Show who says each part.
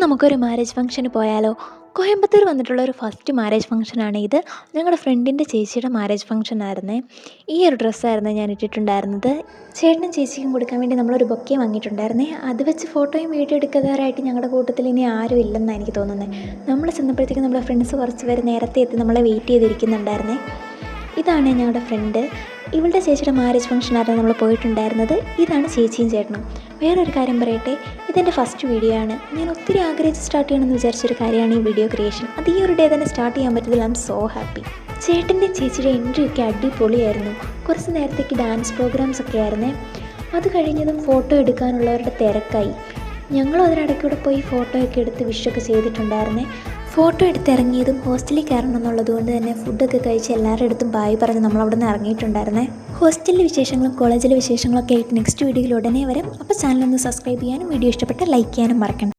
Speaker 1: നമുക്കൊരു മാരേജ് ഫംഗ്ഷന് പോയാലോ? കോയമ്പത്തൂർ വന്നിട്ടുള്ള ഒരു ഫസ്റ്റ് മാരേജ് ഫംഗ്ഷനാണ് ഇത്. ഞങ്ങളുടെ ഫ്രണ്ടിൻ്റെ ചേച്ചിയുടെ മാരേജ് ഫംഗ്ഷനായിരുന്നേ. ഈ ഒരു ഡ്രസ്സായിരുന്നു ഞാൻ ഇട്ടിട്ടുണ്ടായിരുന്നത്. ചേട്ടനും ചേച്ചിക്കും കൊടുക്കാൻ വേണ്ടി നമ്മളൊരു ബൊക്കെ വാങ്ങിയിട്ടുണ്ടായിരുന്നേ. അത് വെച്ച് ഫോട്ടോയും വീഡിയോ എടുക്കാറായിട്ട് ഞങ്ങളുടെ കൂട്ടത്തിൽ ഇനി ആരും ഇല്ലെന്നാണ് എനിക്ക് തോന്നുന്നത്. നമ്മൾ ചെന്നപ്പോഴത്തേക്കും നമ്മുടെ ഫ്രണ്ട്സ് കുറച്ച് പേര് നേരത്തെ എത്തി നമ്മളെ വെയിറ്റ് ചെയ്തിരിക്കുന്നുണ്ടായിരുന്നേ. ഇതാണ് ഞങ്ങളുടെ ഫ്രണ്ട്. ഇവളുടെ ചേച്ചിയുടെ മാരേജ് ഫംഗ്ഷനായിരുന്നു നമ്മൾ പോയിട്ടുണ്ടായിരുന്നത്. ഇതാണ് ചേച്ചിയും ചേട്ടനും. വേറൊരു കാര്യം പറയട്ടെ, ഇതെൻ്റെ ഫസ്റ്റ് വീഡിയോ ആണ്. ഞാൻ ഒത്തിരി ആഗ്രഹിച്ച് സ്റ്റാർട്ട് ചെയ്യണമെന്ന് വിചാരിച്ചൊരു കാര്യമാണ് ഈ വീഡിയോ ക്രിയേഷൻ. അത് ഈ ഒരു ഡേ തന്നെ സ്റ്റാർട്ട് ചെയ്യാൻ പറ്റിയതിൽ ഐ എം സോ ഹാപ്പി. ചേട്ടൻ്റെ ചേച്ചിയുടെ എൻട്രി ഒക്കെ അടിപൊളിയായിരുന്നു. കുറച്ച് നേരത്തേക്ക് ഡാൻസ് പ്രോഗ്രാംസ് ഒക്കെ ആയിരുന്നേ. അത് കഴിഞ്ഞതും ഫോട്ടോ എടുക്കാനുള്ളവരുടെ തിരക്കായി. ഞങ്ങളും അതിനിടയ്ക്കൂടെ പോയി ഫോട്ടോ ഒക്കെ എടുത്ത് വിഷൊക്കെ ചെയ്തിട്ടുണ്ടായിരുന്നേ. ഫോട്ടോ എടുത്തിറങ്ങിയതും ഹോസ്റ്റലിൽ കയറണം എന്നുള്ളതുകൊണ്ട് തന്നെ ഫുഡൊക്കെ കഴിച്ച് എല്ലാവരുടെ അടുത്തും ബായ് പറഞ്ഞ് നമ്മളവിടെ നിന്ന് ഇറങ്ങിയിട്ടുണ്ടായിരുന്നേ. ഹോസ്റ്റലിലെ വിശേഷങ്ങളും കോളേജിലെ വിശേഷങ്ങളൊക്കെ ആയിട്ട് നെക്സ്റ്റ് വീഡിയോയിൽ ഉടനെ വരും. അപ്പോൾ ചാനലൊന്ന് സബ്സ്ക്രൈബ് ചെയ്യാനും വീഡിയോ ഇഷ്ടപ്പെട്ടാൽ ലൈക്ക് ചെയ്യാനും മറക്കണ്ട.